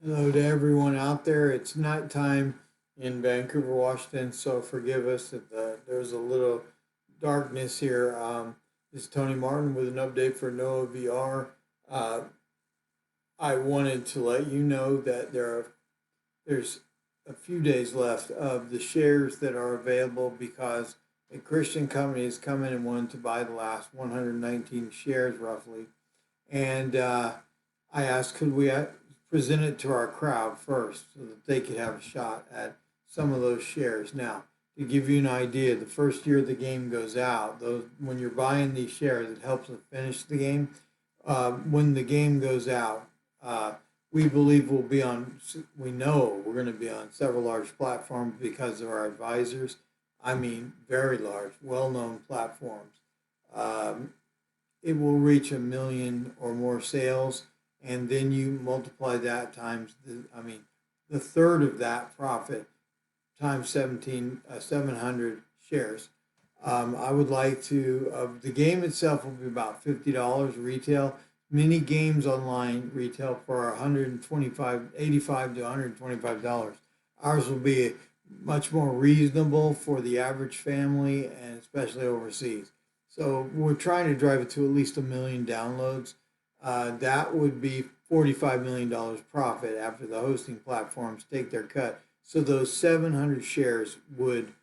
Hello to everyone out there. It's nighttime in Vancouver, Washington, so forgive us that there's a little darkness here. This is Tony Martin with an update for Noah VR. Uh, I wanted to let you know that there's a few days left of the shares that are available because a Christian company has come in and wanted to buy the last 119 shares roughly. And I asked, could we present it to our crowd first so that they could have a shot at some of those shares? Now, to give you an idea, the first year the game goes out, those when you're buying these shares, it helps us finish the game. When the game goes out, uh, we believe we'll be on. We know we're going to be on several large platforms because of our advisors. I mean, very large, well-known platforms. Um, it will reach 1 million or more sales, and then you multiply that times the third of that profit times 700 shares. I would like to. The game itself will be about $50 retail. Many games online retail for 85 to $125. Ours will be much more reasonable for the average family and especially overseas. So we're trying to drive it to at least 1 million downloads. That would be $45 million profit after the hosting platforms take their cut. So those 700 shares would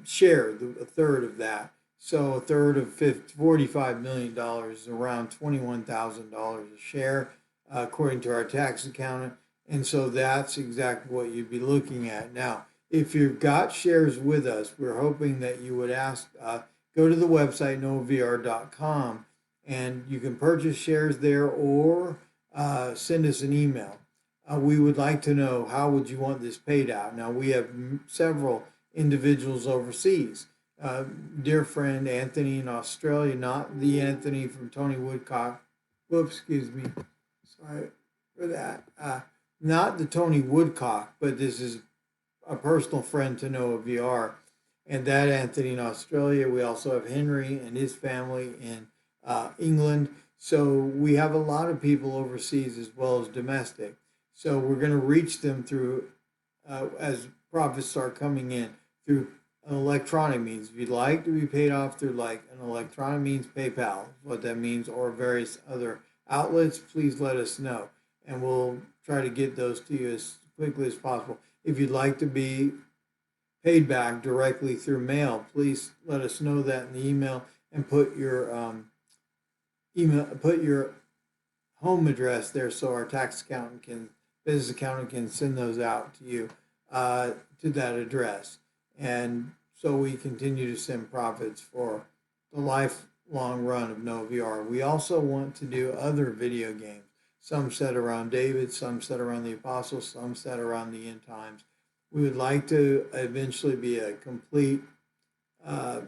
share a third of that. So a third of $45 million is around $21,000 a share, according to our tax accountant. And so that's exactly what you'd be looking at. Now, if you've got shares with us, we're hoping that you would go to the website, novr.com, and you can purchase shares there or send us an email. We would like to know, how would you want this paid out? Now, we have several individuals overseas. Dear friend Anthony in Australia, not the Anthony from Tony Woodcock. Whoops, excuse me. Sorry for that. Not the Tony Woodcock, but this is a personal friend to Noah VR. And that Anthony in Australia. We also have Henry and his family in England. So we have a lot of people overseas as well as domestic. So we're going to reach them through, as profits start coming in, through an electronic means. If you'd like to be paid off through like an electronic means, PayPal, what that means, or various other outlets, please let us know. And we'll try to get those to you as quickly as possible. If you'd like to be paid back directly through mail, please let us know that in the email and put your home address there so our business accountant can send those out to you to that address. And so we continue to send profits for the lifelong run of No VR. We also want to do other video games. Some set around David, some set around the apostles, some set around the end times. We would like to eventually be a complete uh,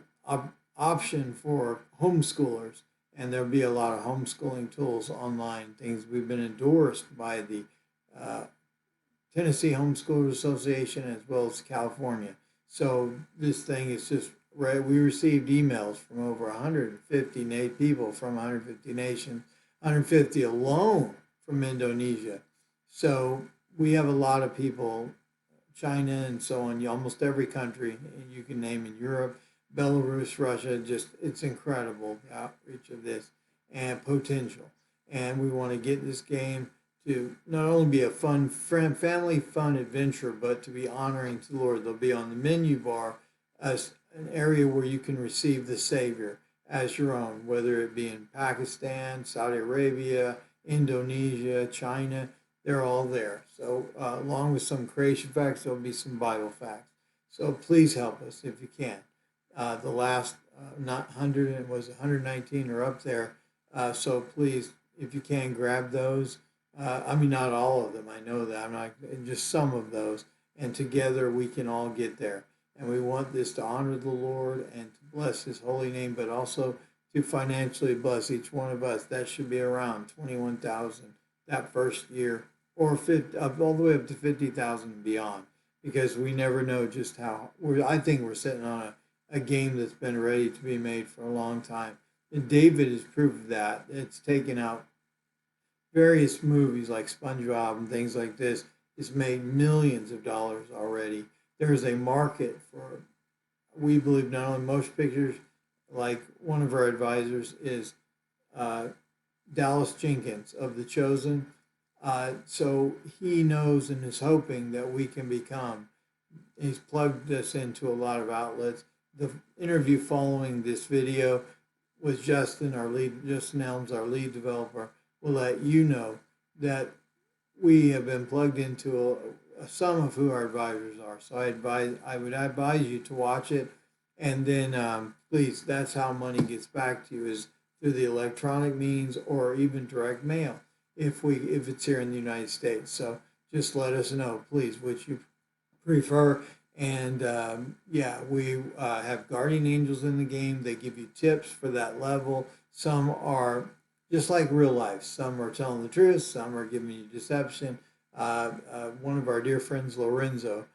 option for homeschoolers, and there'll be a lot of homeschooling tools online. Things we've been endorsed by the uh, Tennessee Homeschoolers Association as well as California. So this thing is just right. We received emails from over 150 people from 150 nations, 150 alone from Indonesia. So we have a lot of people, China and so on, almost every country you can name in Europe, Belarus, Russia. Just it's incredible the outreach of this and potential. And we want to get this game to not only be a family fun adventure, but to be honoring to the Lord. They'll be on the menu bar as an area where you can receive the Savior as your own, whether it be in Pakistan, Saudi Arabia, Indonesia, China. They're all there. So, along with some creation facts, there'll be some Bible facts. So, please help us if you can. The last not 100, it was 119 are up there. So, please, if you can, grab those. I mean, not all of them. I know that. I'm not just some of those. And together we can all get there. And we want this to honor the Lord and to bless His holy name, but also to financially bless each one of us. That should be around 21,000 that first year, or all the way up to 50,000 and beyond, because we never know just how. I think we're sitting on a game that's been ready to be made for a long time. And David is proof of that. It's taken out various movies like SpongeBob and things like this, it's made millions of dollars already. There's a market for, we believe, not only motion pictures, like one of our advisors is uh, Dallas Jenkins of The Chosen. So he knows and is hoping that we can become. He's plugged us into a lot of outlets. The interview following this video with Justin Elms, our lead developer, will let you know that we have been plugged into some of who our advisors are. So I would advise you to watch it, and then please, that's how money gets back to you, is through the electronic means or even direct mail if it's here in the United States. So just let us know, please, which you prefer. And yeah, we have guardian angels in the game. They give you tips for that level. Some are just like real life. Some are telling the truth. Some are giving you deception. One of our dear friends, Lorenzo,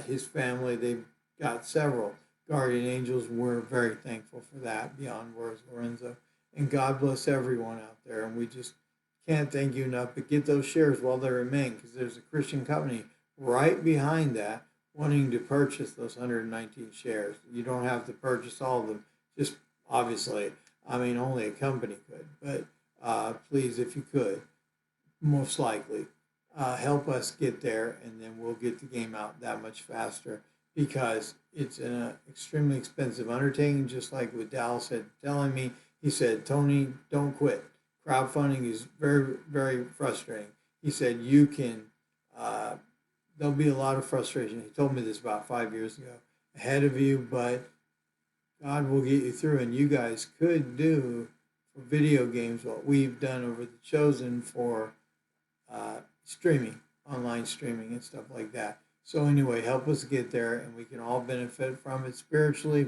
his family, they've got several guardian angels. We're very thankful for that, beyond words, Lorenzo. And God bless everyone out there. And we just can't thank you enough. But get those shares while they remain, because there's a Christian company right behind that wanting to purchase those 119 shares. You don't have to purchase all of them. Just obviously, I mean, only a company could. But please, if you could, most likely, help us get there, and then we'll get the game out that much faster, because it's an extremely expensive undertaking. Just like what Dallas said, telling me, he said, Tony, don't quit. Crowdfunding is very, very frustrating. He said, you can, there'll be a lot of frustration. He told me this about 5 years ago, ahead of you, but God will get you through. And you guys could do for video games what we've done over The Chosen for streaming, online streaming and stuff like that. So anyway, help us get there, and we can all benefit from it spiritually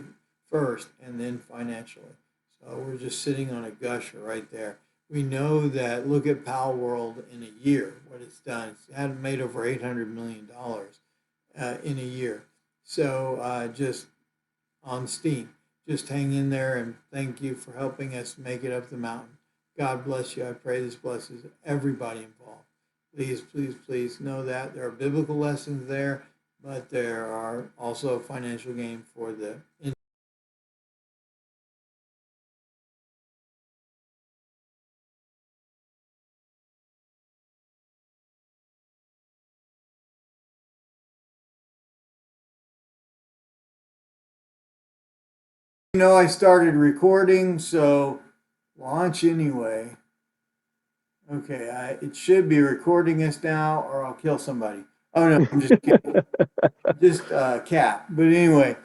first and then financially. So we're just sitting on a gusher right there. We know that, look at Pal World in a year, what it's done. It's had made over $800 million in a year. So just on Steam, just hang in there, and thank you for helping us make it up the mountain. God bless you. I pray this blesses everybody involved. Please, please, please know that there are biblical lessons there, but there are also financial gain for the I started recording, so launch anyway. Okay, it should be recording us now, or I'll kill somebody. Oh no, I'm just kidding. Just cat. But anyway,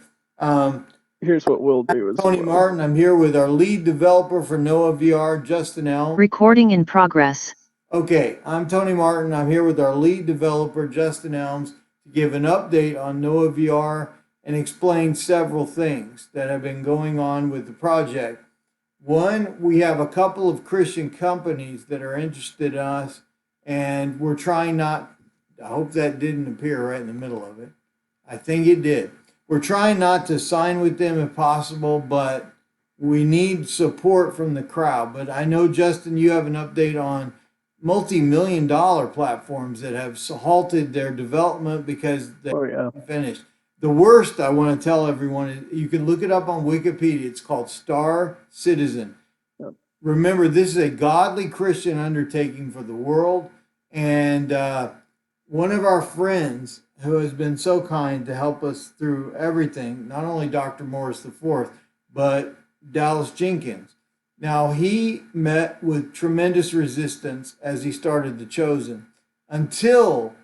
here's what we'll do is Tony Martin. I'm here with our lead developer for Noah VR, Justin Elm. Recording in progress. Okay, I'm Tony Martin. I'm here with our lead developer, Justin Elms, to give an update on Noah VR and explain several things that have been going on with the project. One, we have a couple of Christian companies that are interested in us, and we're trying not, I hope that didn't appear right in the middle of it. I think it did. We're trying not to sign with them if possible, but we need support from the crowd. But I know, Justin, you have an update on multi-million-dollar platforms that have halted their development because they haven't finished. The worst, I want to tell everyone, is you can look it up on Wikipedia. It's called Star Citizen. Yep. Remember, this is a godly Christian undertaking for the world. And one of our friends who has been so kind to help us through everything, not only Dr. Morris IV, but Dallas Jenkins. Now, he met with tremendous resistance as he started The Chosen, until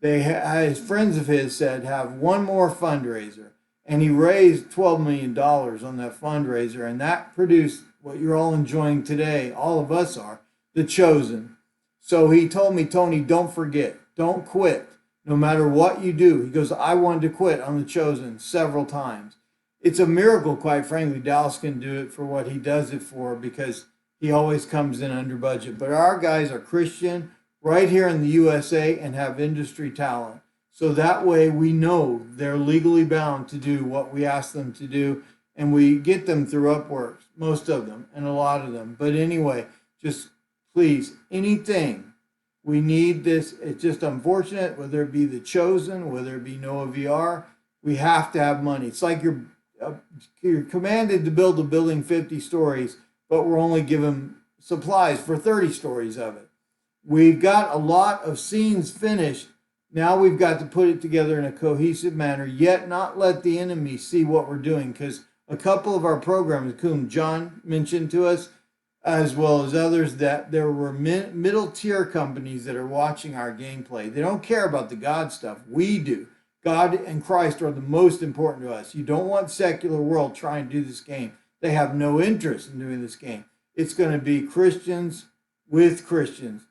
his friends of his said, have one more fundraiser. And he raised $12 million on that fundraiser, and that produced what you're all enjoying today, all of us are, The Chosen. So he told me, Tony, don't forget, don't quit, no matter what you do. He goes, I wanted to quit on The Chosen several times. It's a miracle, quite frankly, Dallas can do it for what he does it for, because he always comes in under budget. But our guys are Christian, right here in the USA, and have industry talent. So that way we know they're legally bound to do what we ask them to do, and we get them through Upworks, most of them, and a lot of them. But anyway, just please, anything. We need this. It's just unfortunate, whether it be The Chosen, whether it be Noah VR, we have to have money. It's like you're commanded to build a building 50 stories, but we're only given supplies for 30 stories of it. We've got a lot of scenes finished. Now we've got to put it together in a cohesive manner, yet not let the enemy see what we're doing. Because a couple of our programs, whom John mentioned to us, as well as others, that there were middle tier companies that are watching our gameplay. They don't care about the God stuff. We do. God and Christ are the most important to us. You don't want secular world trying to do this game. They have no interest in doing this game. It's going to be Christians with Christians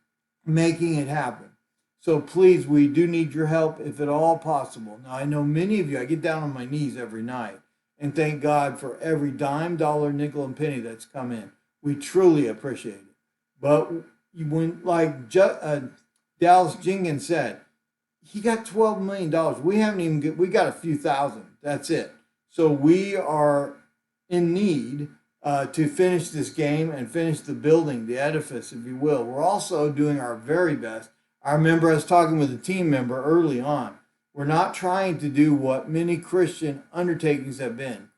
making it happen. So please, we do need your help if at all possible. Now, I know many of you, I get down on my knees every night and thank God for every dime, dollar, nickel, and penny that's come in. We truly appreciate it. But when, like Dallas Jenkins said, he got $12 million. We haven't even we got a few thousand. That's it. So we are in need to finish this game and finish the building, the edifice, if you will. We're also doing our very best. I remember I was talking with a team member early on. We're not trying to do what many Christian undertakings have been,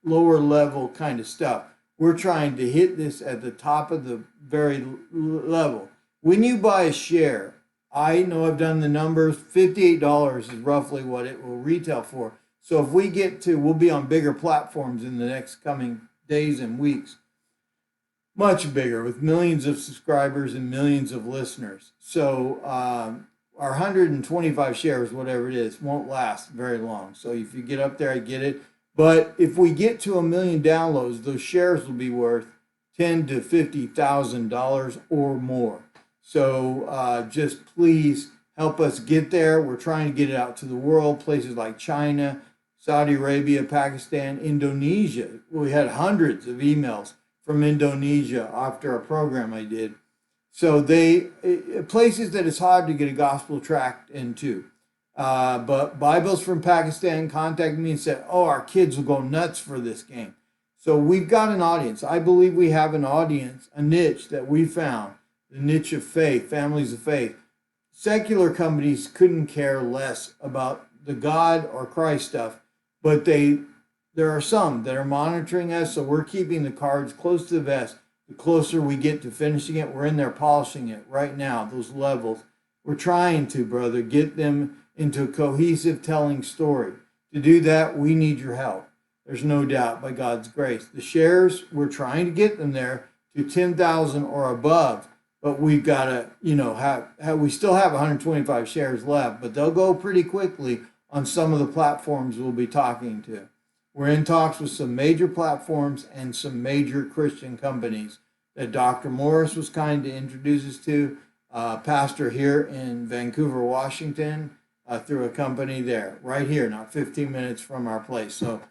lower level kind of stuff. We're trying to hit this at the top of the very level. When you buy a share, I know I've done the numbers, $58 is roughly what it will retail for. So if we get to, we'll be on bigger platforms in the next coming days and weeks. Much bigger, with millions of subscribers and millions of listeners. So our 125 shares, whatever it is, won't last very long. So if you get up there, I get it. But if we get to 1 million downloads, those shares will be worth $10,000 to $50,000 or more. So just please help us get there. We're trying to get it out to the world, places like China, Saudi Arabia, Pakistan, Indonesia. We had hundreds of emails from Indonesia after a program I did. So places that it's hard to get a gospel tract into. But Bibles from Pakistan contacted me and said, our kids will go nuts for this game. So we've got an audience. I believe we have an audience, a niche that we found, the niche of faith, families of faith. Secular companies couldn't care less about the God or Christ stuff, but there are some that are monitoring us, so we're keeping the cards close to the vest. The closer we get to finishing it, we're in there polishing it right now, those levels. We're trying to, brother, get them into a cohesive telling story. To do that, we need your help. There's no doubt, by God's grace. The shares, we're trying to get them there to 10,000 or above, but we've got to, we still have 125 shares left, but they'll go pretty quickly on some of the platforms we'll be talking to. We're in talks with some major platforms and some major Christian companies that Dr. Morris was kind to introduce us to, pastor here in Vancouver, Washington, through a company there, right here, not 15 minutes from our place. So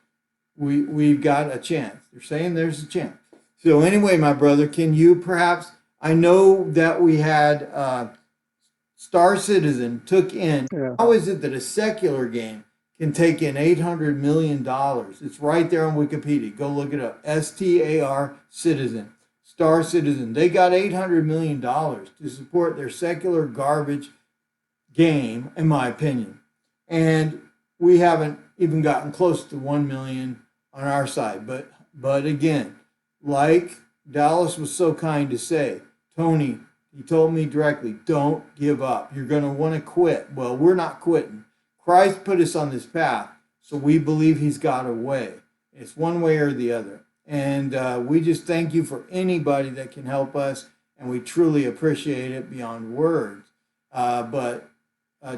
we've got a chance. They're saying there's a chance. So anyway, my brother, can you perhaps, I know that we had Star Citizen took in, How is it that a secular game can take in $800 million? It's right there on Wikipedia. Go look it up. STAR Citizen. Star Citizen. They got $800 million to support their secular garbage game, in my opinion. And we haven't even gotten close to 1 million on our side. But again, like Dallas was so kind to say, Tony, he told me directly, don't give up. You're going to want to quit. Well, we're not quitting. Christ put us on this path, so we believe he's got a way. It's one way or the other. And we just thank you for anybody that can help us, and we truly appreciate it beyond words. But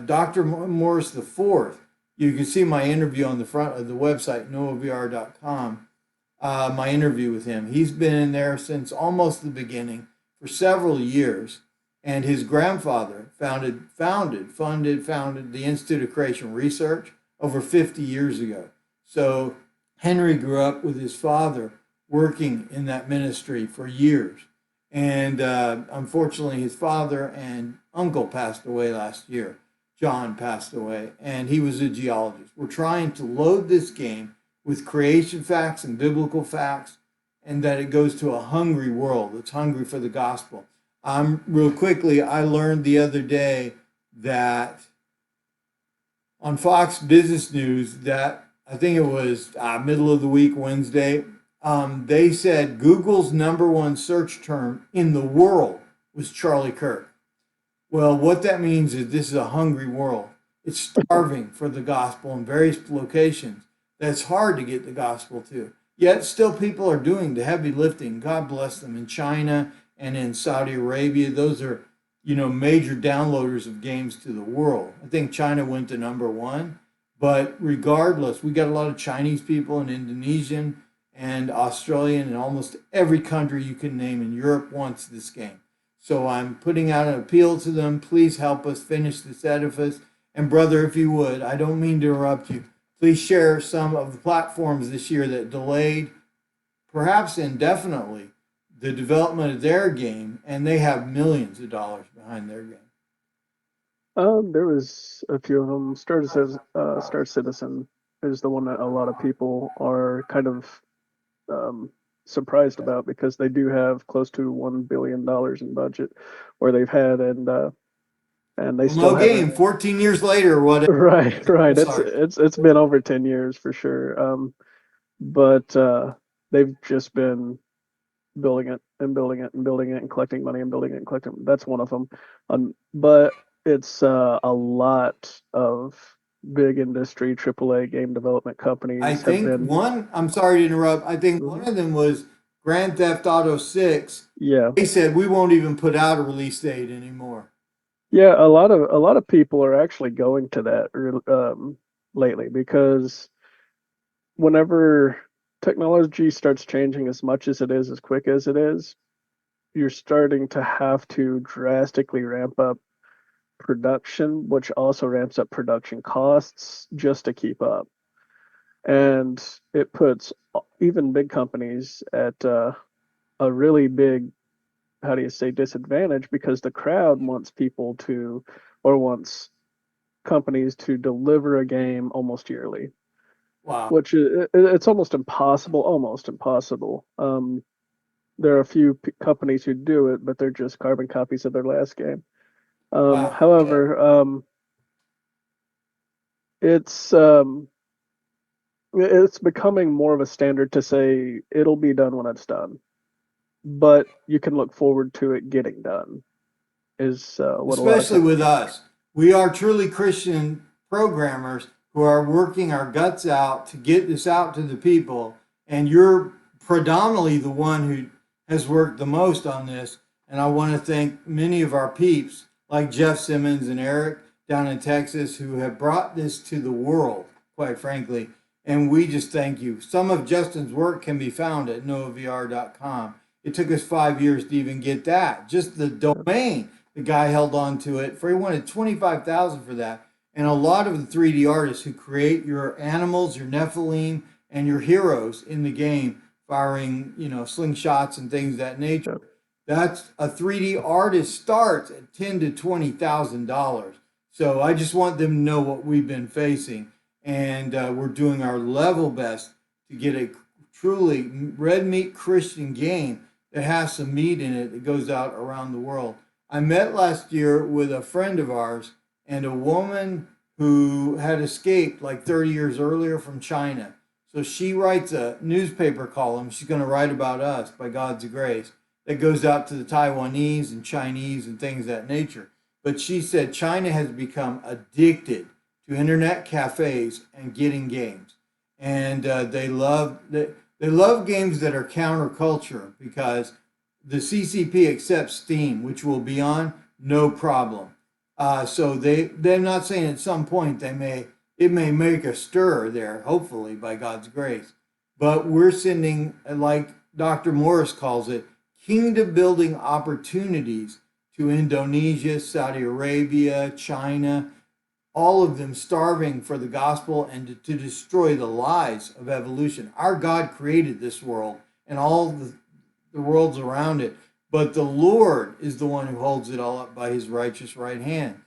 Dr. Morris IV, you can see my interview on the front of the website, noahvr.com, my interview with him. He's been in there since almost the beginning for several years. And his grandfather founded the Institute of Creation Research over 50 years ago. So Henry grew up with his father working in that ministry for years. And unfortunately, his father and uncle passed away last year. John passed away, and he was a geologist. We're trying to load this game with creation facts and biblical facts and that it goes to a hungry world that's hungry for the gospel. Real quickly, I learned the other day that on Fox Business News that I think it was middle of the week, Wednesday, they said Google's number one search term in the world was Charlie Kirk. Well, what that means is this is a hungry world. It's starving for the gospel in various locations. That's hard to get the gospel to. Yet still people are doing the heavy lifting. God bless them in China and in Saudi Arabia. Those are, major downloaders of games to the world. I think China went to number one. But regardless, we got a lot of Chinese people and Indonesian and Australian and almost every country you can name in Europe wants this game. So I'm putting out an appeal to them. Please help us finish this edifice. And brother, if you would, I don't mean to interrupt you. Please share some of the platforms this year that delayed, perhaps indefinitely, the development of their game, and they have millions of dollars behind their game. There was a few of them. Star Citizen is the one that a lot of people are kind of surprised about because they do have close to $1 billion in budget, or they've had, and they Well, still no game. haven't. 14 years later, or whatever. Right, right. I'm It's sorry. it's it's been over 10 years for sure. But they've just been building it and building it and building it and collecting money and building it and collecting. That's one of them. But it's a lot of big industry AAA game development I companies have think been. one, I'm sorry to interrupt. I think one Mhm. of them was Grand Theft Auto 6. Yeah, They said we won't even put out a release date anymore. yeah. A lot of people are actually going to that lately because whenever technology starts changing as much as it is, as quick as it is, you're starting to have to drastically ramp up production, which also ramps up production costs just to keep up. And it puts even big companies at a really big, how do you say, disadvantage because the crowd wants people to, or wants companies to deliver a game almost yearly, Wow. which it's almost impossible, almost impossible. There are a few companies who do it, but they're just carbon copies of their last game. Wow. However, it's um, it's becoming more of a standard to say it'll be done when it's done, but you can look forward to it getting done. Is what a lot of Especially with companies. us. We are truly Christian programmers who are working our guts out to get this out to the people. And you're predominantly the one who has worked the most on this. And I want to thank many of our peeps, like Jeff Simmons and Eric down in Texas, who have brought this to the world, quite frankly. And we just thank you. Some of Justin's work can be found at noavr.com. It took us 5 years to even get that, just the domain. The guy held on to it for he wanted 25,000 for that. And a lot of the 3D artists who create your animals, your Nephilim, and your heroes in the game, firing slingshots and things of that nature. Yeah. That's a 3D artist starts at $10,000 to $20,000. So I just want them to know what we've been facing, and we're doing our level best to get a truly red meat Christian game that has some meat in it that goes out around the world. I met last year with a friend of ours and a woman who had escaped like 30 years earlier from China. So she writes a newspaper column. She's going to write about us by God's grace that goes out to the Taiwanese and Chinese and things of that nature. But she said China has become addicted to internet cafes and getting games. And they love games that are counterculture because the CCP accepts Steam, which will be on no problem. So they're not saying at some point it may make a stir there, hopefully by God's grace. But we're sending, like Dr. Morris calls it, kingdom building opportunities to Indonesia, Saudi Arabia, China, all of them starving for the gospel and to destroy the lies of evolution. Our God created this world and all the worlds around it, but the Lord is the one who holds it all up by his righteous right hand.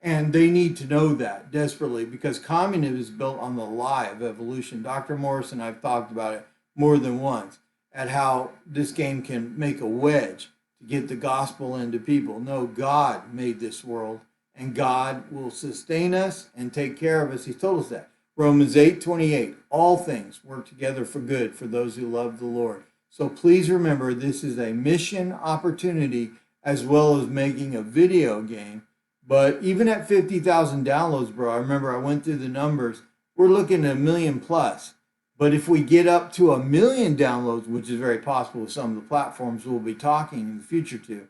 And they need to know that desperately because communism is built on the lie of evolution. Dr. Morris and I've talked about it more than once. at how this game can make a wedge to get the gospel into people. No, God made this world, and God will sustain us and take care of us. He told us that. Romans 8:28. All things work together for good for those who love the Lord. So please remember, this is a mission opportunity as well as making a video game. But even at 50,000 downloads, bro, I remember I went through the numbers. We're looking at a million plus. But if we get up to a million downloads, which is very possible with some of the platforms we'll be talking in the future to,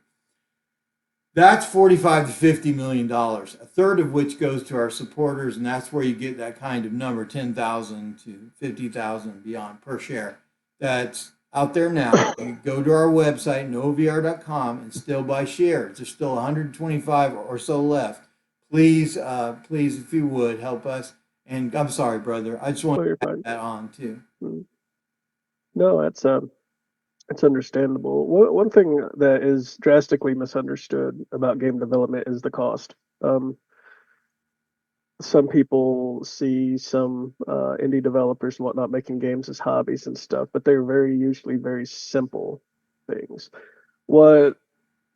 that's 45 to 50 million dollars, a third of which goes to our supporters, and that's where you get that kind of number, 10,000 to 50,000 and beyond per share. That's out there now. You go to our website, novr.com, and still buy shares. There's still 125 or so left. Please, please, if you would help us. And I'm sorry, brother. I just want Oh, you're to add fine. that on too. No, it's understandable. One thing that is drastically misunderstood about game development is the cost. Some people see some indie developers and whatnot making games as hobbies and stuff, but they're usually very simple things. What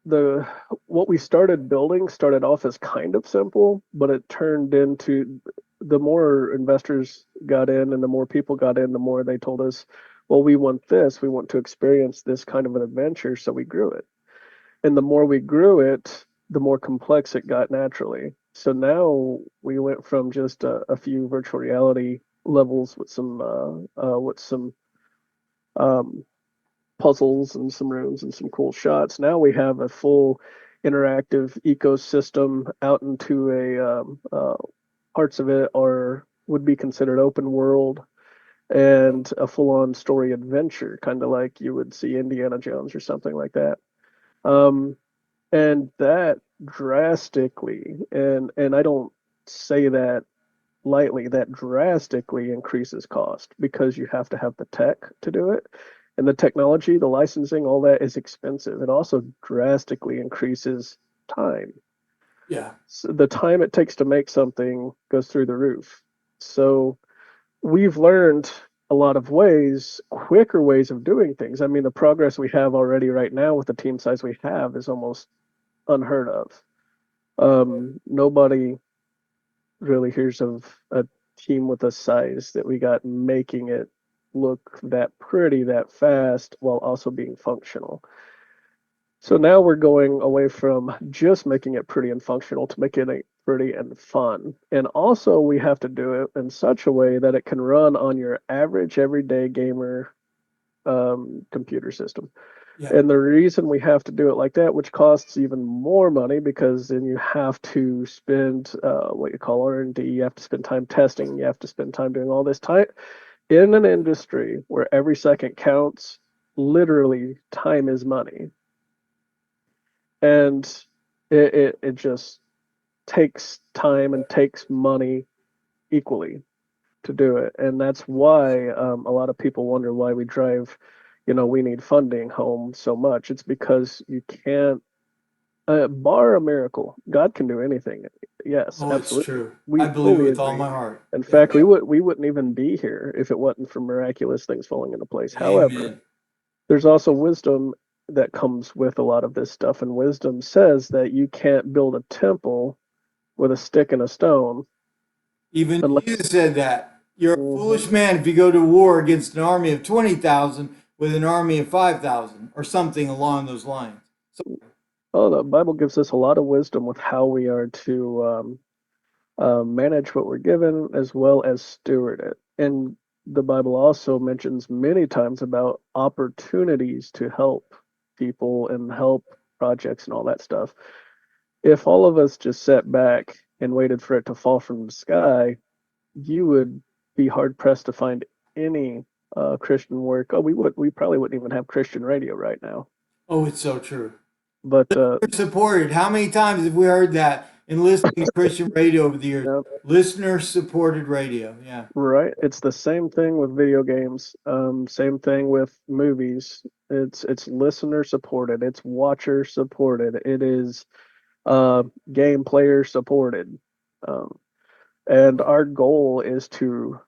the what we started building started off as kind of simple, but it turned into, the more investors got in and the more people got in, the more they told us, well, we want this, we want to experience this kind of an adventure, so we grew it. And the more we grew it, the more complex it got naturally. So now we went from just a few virtual reality levels with some um, puzzles and some rooms and some cool shots. Now we have a full interactive ecosystem out into parts of it are would be considered open world, and a full-on story adventure, kind of like you would see Indiana Jones or something like that. Um, and that drastically, and I don't say that lightly, that drastically increases cost because you have to have the tech to do it. And the technology, the licensing, all that is expensive. It also drastically increases time. Yeah. So the time it takes to make something goes through the roof. So we've learned a lot of ways, quicker ways of doing things. I mean, the progress we have already right now with the team size we have is almost unheard of. Nobody really hears of a team with a size that we got making it look that pretty that fast while also being functional. So now we're going away from just making it pretty and functional to making it pretty and fun. And also, we have to do it in such a way that it can run on your average everyday gamer computer system. Yeah. And the reason we have to do it like that, which costs even more money, because then you have to spend what you call R&D, you have to spend time testing, you have to spend time doing all this time in an industry where every second counts. Literally, time is money, and it just takes time and takes money equally to do it. And that's why a lot of people wonder why we drive, we need funding home so much. It's because you can't, bar a miracle, God can do anything. Yes, Oh, it's absolutely. true. I We believe it fully with all agree. my heart. In Yeah. fact, we wouldn't even be here if it wasn't for miraculous things falling into place. However, Amen. there's also wisdom that comes with a lot of this stuff, and wisdom says that you can't build a temple with a stick and a stone Even Jesus unless. said that. You're a Mhm. foolish man if you go to war against an army of 20,000 with an army of 5,000 or something along those lines. So, Oh, the Bible gives us a lot of wisdom with how we are to manage what we're given as well as steward it. And the Bible also mentions many times about opportunities to help people and help projects and all that stuff. If all of us just sat back and waited for it to fall from the sky, you would be hard pressed to find any Christian work. Oh, we probably wouldn't even have Christian radio right now. oh, it's so true. But Supported. How many times have we heard that in listening to Christian radio over the years? no, Listener supported radio. Yeah. right. It's the same thing with video games. Same thing with movies. It's listener supported. It's watcher supported. It is game player supported. Um, and our goal is to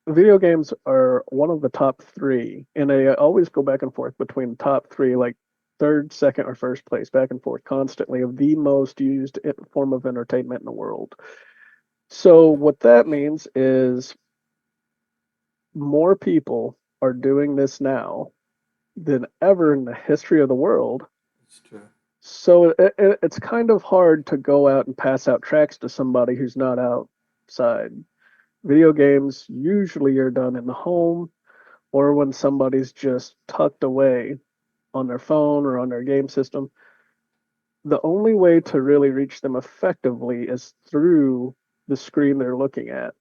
video games are one of the top three, and they always go back and forth between the top three, like third, second, or first place, back and forth constantly of the most used form of entertainment in the world. So what that means is more people are doing this now than ever in the history of the world. It's true. So it's kind of hard to go out and pass out tracks to somebody who's not outside. Video games usually are done in the home or when somebody's just tucked away on their phone or on their game system. The only way to really reach them effectively is through the screen they're looking at.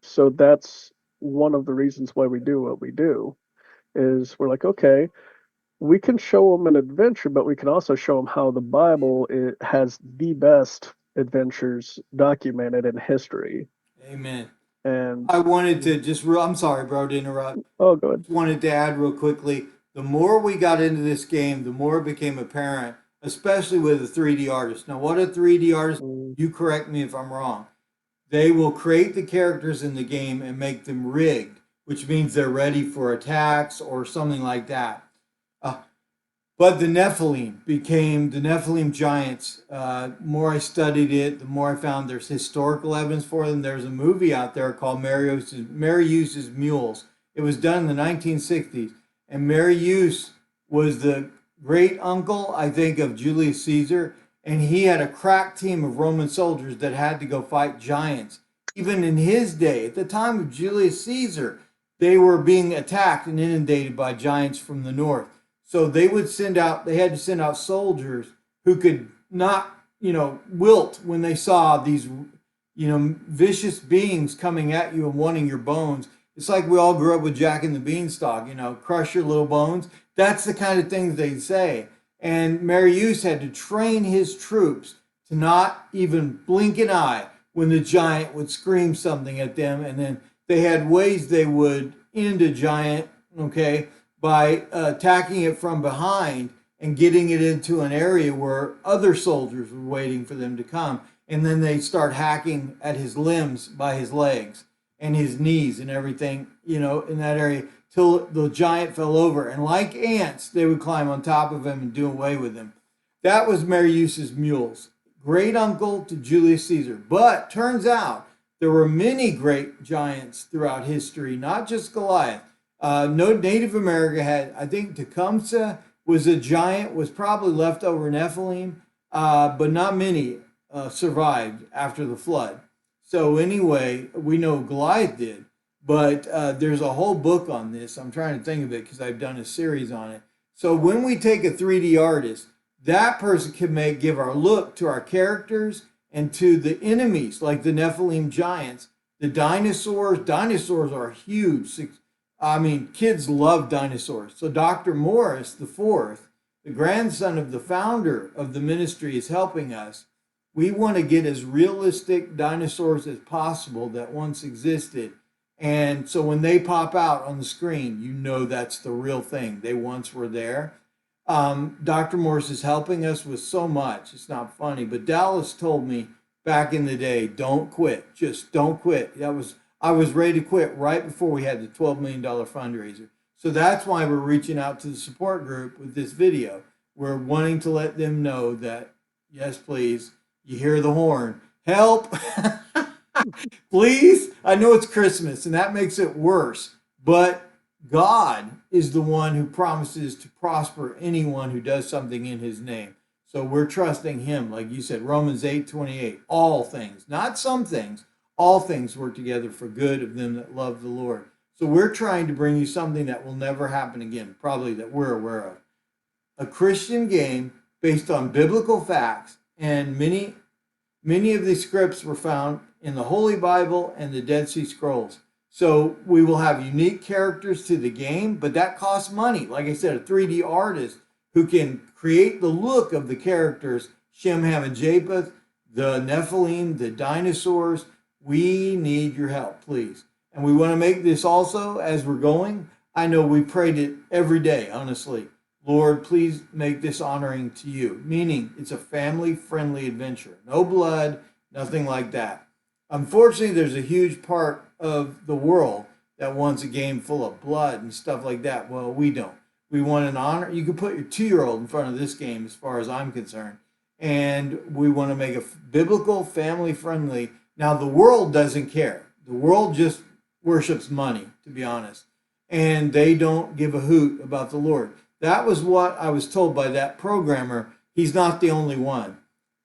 So that's one of the reasons why we do what we do is we're like, okay, we can show them an adventure, but we can also show them how the Bible has the best adventures documented in history. Amen. And I wanted to just I'm sorry, bro, to interrupt. oh, good. Wanted to add real quickly, the more we got into this game, the more it became apparent, especially with a 3D artist. Now, what a 3D artist, you correct me if I'm wrong. They will create the characters in the game and make them rigged, which means they're ready for attacks or something like that. Uh, but the Nephilim giants. More I studied it, the more I found there's historical evidence for them. There's a movie out there called Marius's Mules. It was done in the 1960s, and Marius was the great uncle, I think, of Julius Caesar, and he had a crack team of Roman soldiers that had to go fight giants. Even in his day, at the time of Julius Caesar, they were being attacked and inundated by giants from the north. So they had to send out soldiers who could not, wilt when they saw these, vicious beings coming at you and wanting your bones. It's like we all grew up with Jack and the Beanstalk, crush your little bones. That's the kind of things they say. And Marius had to train his troops to not even blink an eye when the giant would scream something at them. And then they had ways they would end a giant, okay, by attacking it from behind and getting it into an area where other soldiers were waiting for them to come. And then they start hacking at his limbs by his legs and his knees and everything, in that area till the giant fell over. And like ants, they would climb on top of him and do away with him. That was Marius's mules, great uncle to Julius Caesar. But turns out there were many great giants throughout history, not just Goliath. No Native America had, I think Tecumseh was a giant, was probably leftover Nephilim, but not many survived after the flood. So anyway, we know Goliath did, but there's a whole book on this. I'm trying to think of it because I've done a series on it. So when we take a 3D artist, that person can give our look to our characters and to the enemies, like the Nephilim giants, the dinosaurs. Dinosaurs are huge. I mean, kids love dinosaurs. So Dr. Morris the fourth, the grandson of the founder of the ministry, is helping us. We want to get as realistic dinosaurs as possible that once existed. And so when they pop out on the screen, that's the real thing. They once were there. Dr. Morris is helping us with so much. It's not funny, but Dallas told me back in the day, don't quit. Just don't quit. I was ready to quit right before we had the $12 million fundraiser. So that's why we're reaching out to the support group with this video. We're wanting to let them know that, yes, please, you hear the horn. Help! Please! I know it's Christmas and that makes it worse, but God is the one who promises to prosper anyone who does something in his name. So we're trusting him, like you said, Romans 8:28. All things, not some things, all things work together for good of them that love the Lord. So we're trying to bring you something that will never happen again, probably that we're aware of. A Christian game based on biblical facts, and many of these scripts were found in the Holy Bible and the Dead Sea Scrolls. So we will have unique characters to the game, but that costs money. Like I said, a 3D artist who can create the look of the characters, Shem, Ham, and Japheth, the Nephilim, the dinosaurs. We need your help, please. And we want to make this also as we're going. I know we prayed it every day, honestly. Lord, please make this honoring to you, meaning it's a family-friendly adventure. No blood, nothing like that. Unfortunately, there's a huge part of the world that wants a game full of blood and stuff like that. Well, we don't. We want an honor. You can put your 2-year-old in front of this game, as far as I'm concerned, and we want to make a biblical, family friendly. Now, the world doesn't care. The world just worships money, to be honest, and they don't give a hoot about the Lord. That was what I was told by that programmer. He's not the only one.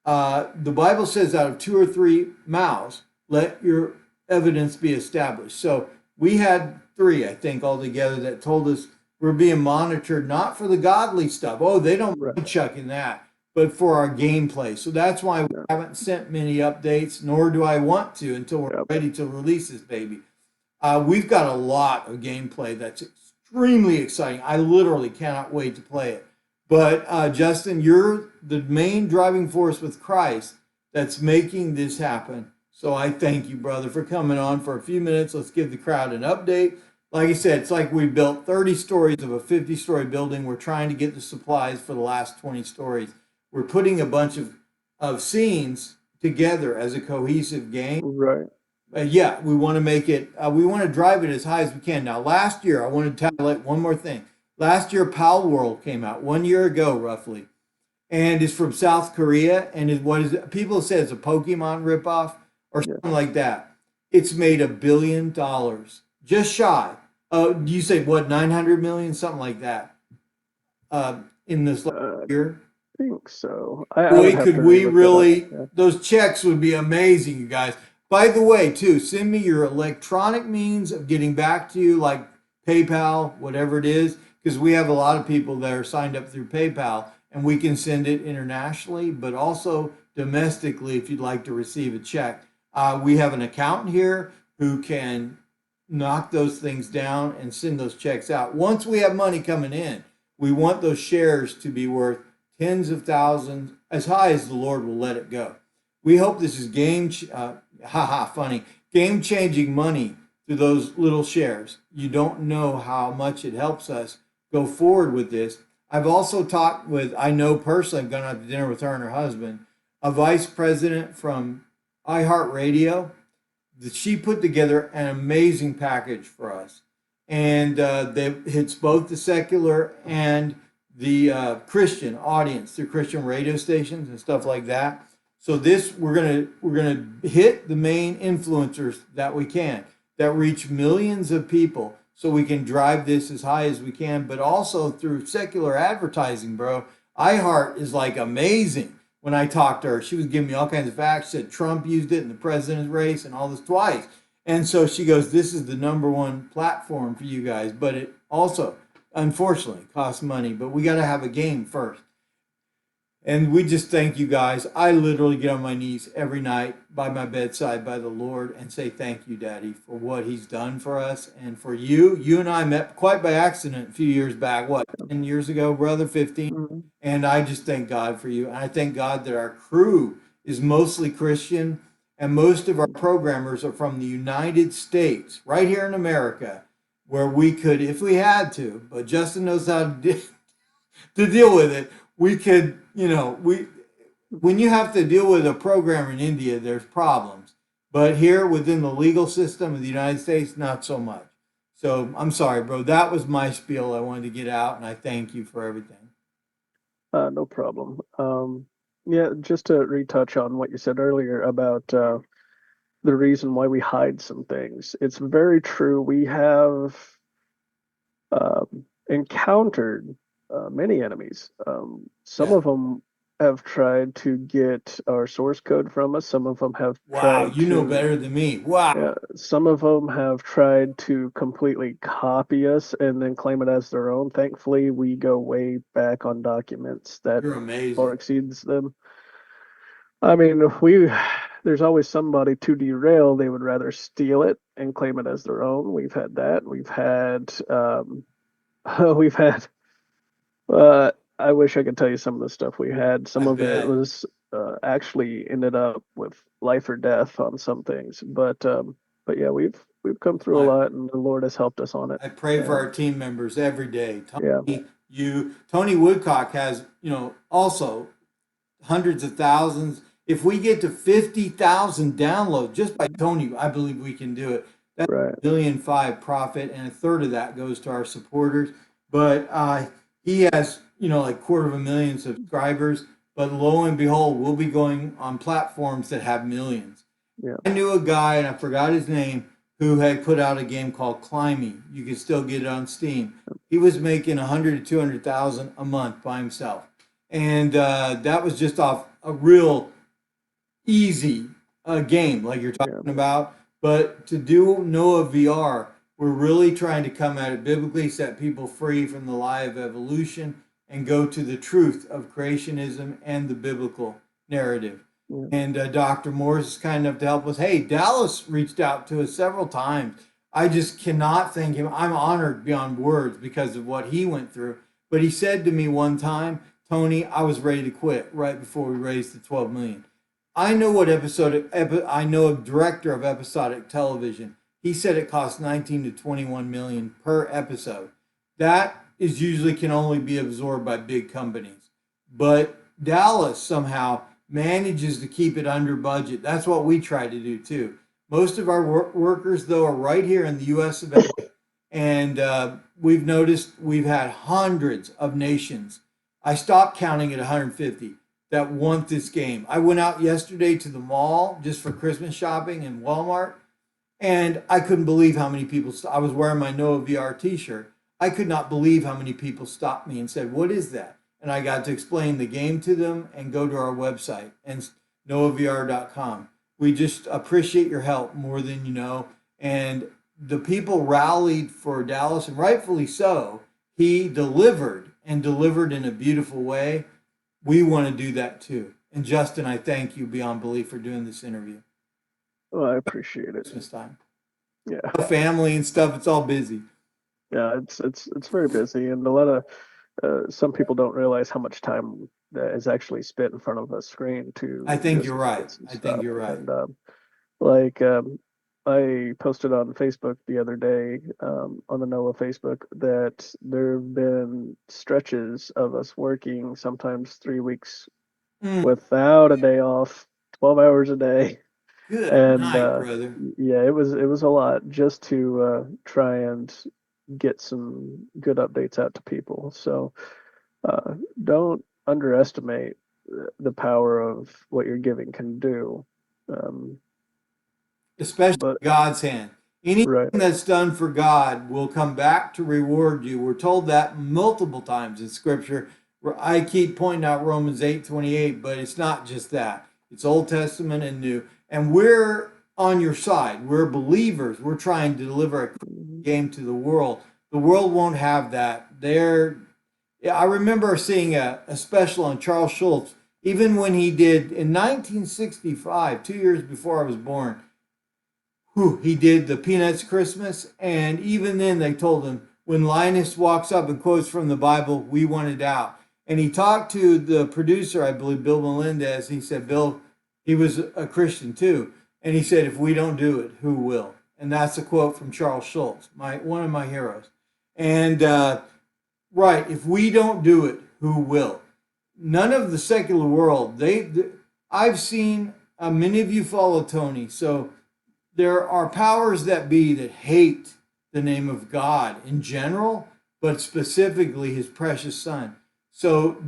The Bible says, out of 2 or 3 mouths, let your evidence be established. So we had 3, I think, altogether that told us we're being monitored, not for the godly stuff. Oh, they don't mind chucking that, but for our gameplay. So that's why we haven't sent many updates, nor do I want to until we're ready to release this baby. We've got a lot of gameplay that's extremely exciting. I literally cannot wait to play it. But Justin, you're the main driving force with Christ that's making this happen. So I thank you, brother, for coming on for a few minutes. Let's give the crowd an update. Like I said, it's like we built 30 stories of a 50-story building. We're trying to get the supplies for the last 20 stories. We're putting a bunch of scenes together as a cohesive game. Right. Yeah, we want to make it, we want to drive it as high as we can. Now, last year, I want to highlight one more thing. Last year, Pal World came out 1 year ago, roughly, and it's from South Korea. And people say it's a Pokemon ripoff or something like that. It's made $1 billion, just shy. You say what, 900 million, something like that, in this year? I think so. Boy, could we really, those checks would be amazing, you guys. By the way, too, send me your electronic means of getting back to you, like PayPal, whatever it is, because we have a lot of people that are signed up through PayPal, and we can send it internationally, but also domestically if you'd like to receive a check. We have an accountant here who can knock those things down and send those checks out. Once we have money coming in, we want those shares to be worth tens of thousands, as high as the Lord will let it go. We hope this is game-changing money through those little shares. You don't know how much it helps us go forward with this. I've also talked with, I know personally, I've gone out to dinner with her and her husband, a vice president from iHeartRadio. She put together an amazing package for us. And that hits both the secular and the Christian audience through Christian radio stations and stuff like that. So this, we're gonna hit the main influencers that we can, that reach millions of people, so we can drive this as high as we can, but also through secular advertising, bro. iHeart is like amazing. When I talked to her, she was giving me all kinds of facts. She said Trump used it in the president's race and all this twice. And so she goes, this is the #1 platform for you guys. But it also, unfortunately, costs money. But we got to have a game first. And we just thank you guys. I literally get on my knees every night by my bedside by the Lord and say thank you, Daddy, for what he's done for us and for you. You and I met quite by accident a few years back, what, 10 years ago, brother, 15? Mm-hmm. And I just thank God for you. And I thank God that our crew is mostly Christian, and most of our programmers are from the United States, right here in America, where we could, if we had to, but Justin knows how to deal with it. We could, when you have to deal with a programmer in India, there's problems. But here within the legal system of the United States, not so much. So I'm sorry, bro. That was my spiel I wanted to get out, and I thank you for everything. No problem. Yeah, just to retouch on what you said earlier about the reason why we hide some things. It's very true. We have encountered many enemies. Some of them have tried to get our source code from us. Some of them have tried you know better than me. Wow. Yeah, some of them have tried to completely copy us and then claim it as their own. Thankfully, we go way back on documents that far exceeds them. I mean, there's always somebody to derail. They would rather steal it and claim it as their own. We've had that. We've had I wish I could tell you some of the stuff we had. Some of it was actually ended up with life or death on some things. But yeah, we've come through a lot, and the Lord has helped us on it. I pray for our team members every day. Tony Woodcock has, also hundreds of thousands. If we get to 50,000 downloads just by Tony, I believe we can do it. That's Right. 1,500,000 profit, and a third of that goes to our supporters. But he has, like 250,000 subscribers. But lo and behold, we'll be going on platforms that have millions. Yeah. I knew a guy, and I forgot his name, who had put out a game called Climbing. You can still get it on Steam. He was making 100 to 200,000 a month by himself, and that was just off a real easy game, like you're Yeah. talking about. But to do Noah VR, we're really trying to come at it biblically, set people free from the lie of evolution, and go to the truth of creationism and the biblical narrative. Yeah. And Dr. Morris is kind enough to help us. Hey, Dallas reached out to us several times. I just cannot thank him. I'm honored beyond words because of what he went through. But he said to me one time, Tony, I was ready to quit right before we raised the 12 million. I know what I know a director of episodic television. He said it costs 19 to 21 million per episode. That is usually can only be absorbed by big companies. But Dallas somehow manages to keep it under budget. That's what we try to do too. Most of our workers, though, are right here in the U.S. of A. And we've noticed we've had hundreds of nations. I stopped counting at 150 that want this game. I went out yesterday to the mall just for Christmas shopping in Walmart, and I couldn't believe how many people. I was wearing my Noah VR T-shirt. I could not believe how many people stopped me and said, "What is that?" And I got to explain the game to them and go to our website and noahvr.com. We just appreciate your help more than you know. And the people rallied for Dallas, and rightfully so. He delivered and delivered in a beautiful way. We want to do that too. And Justin, I thank you beyond belief for doing this interview. Well, I appreciate it. Christmas time. Yeah. Family and stuff, it's all busy. Yeah, it's very busy, and a lot of some people don't realize how much time that is actually spent in front of a screen to I think just you're right. get some I think stuff. you're right. And like I posted on Facebook the other day on the NOAA Facebook that there have been stretches of us working sometimes 3 weeks without a day off, 12 hours a day. Good And night, brother. yeah, it was a lot just to try and get some good updates out to people. So don't underestimate the power of what your giving can do. Um, Especially but God's hand. Anything right, that's done for God will come back to reward you. We're told that multiple times in Scripture. I keep pointing out Romans 8:28, but it's not just that. It's Old Testament and New. And we're on your side. We're believers. We're trying to deliver a game to the world. The world won't have that. I remember seeing a special on Charles Schultz, even when he did in 1965, 2 years before I was born. He did the Peanuts Christmas, and even then they told him when Linus walks up and quotes from the Bible, we want it out. And he talked to the producer, I believe, Bill Melendez. He said, Bill, he was a Christian too. And he said, if we don't do it, who will? And that's a quote from Charles Schultz, one of my heroes. And right, if we don't do it, who will? None of the secular world, I've seen, many of you follow Tony, so there are powers that be that hate the name of God in general, but specifically his precious son. So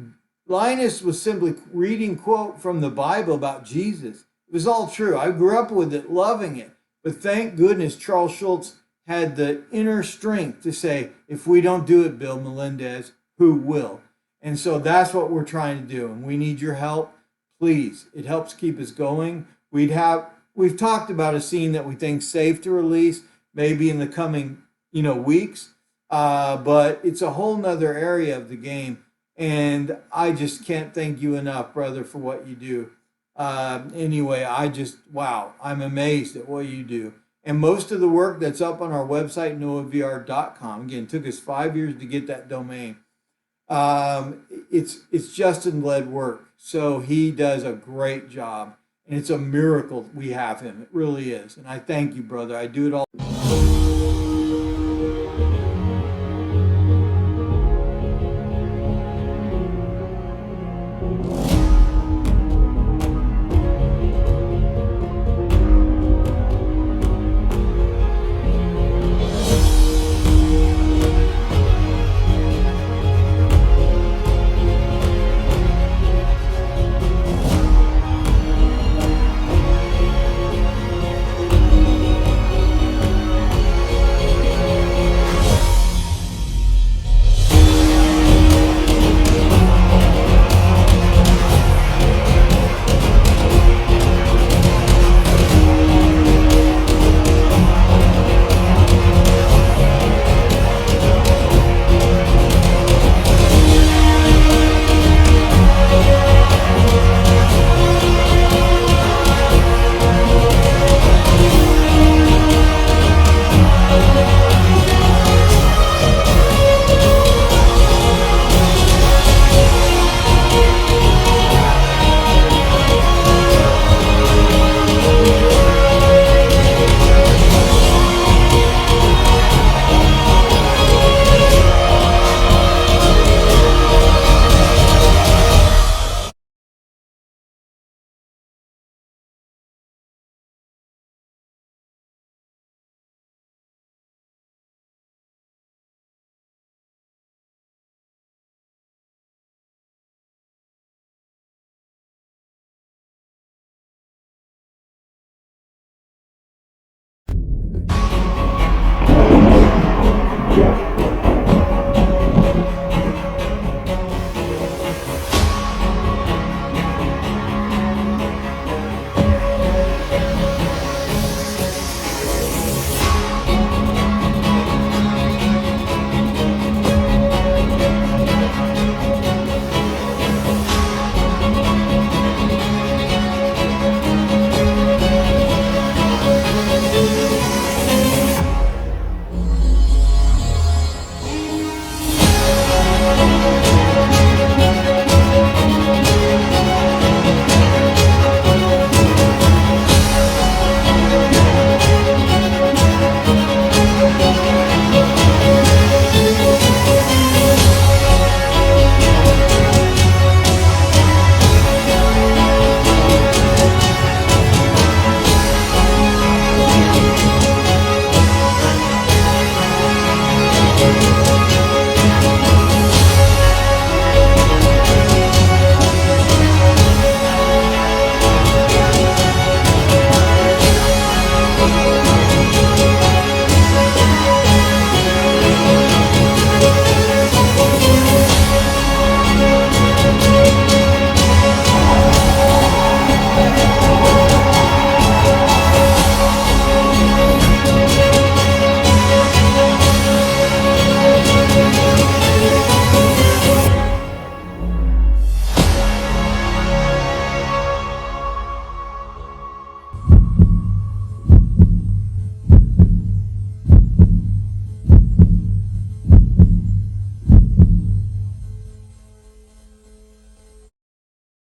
Linus was simply reading quote from the Bible about Jesus. It was all true. I grew up with it, loving it. But thank goodness Charles Schultz had the inner strength to say, if we don't do it, Bill Melendez, who will? And so that's what we're trying to do. And we need your help. Please, it helps keep us going. We've talked about a scene that we think safe to release, maybe in the coming, weeks. But it's a whole nother area of the game. And I just can't thank you enough, brother, for what you do. Anyway, wow, I'm amazed at what you do. And most of the work that's up on our website, noahvr.com, again, it took us 5 years to get that domain. It's Justin-led work. So he does a great job. And it's a miracle we have him. It really is. And I thank you, brother. I do it all.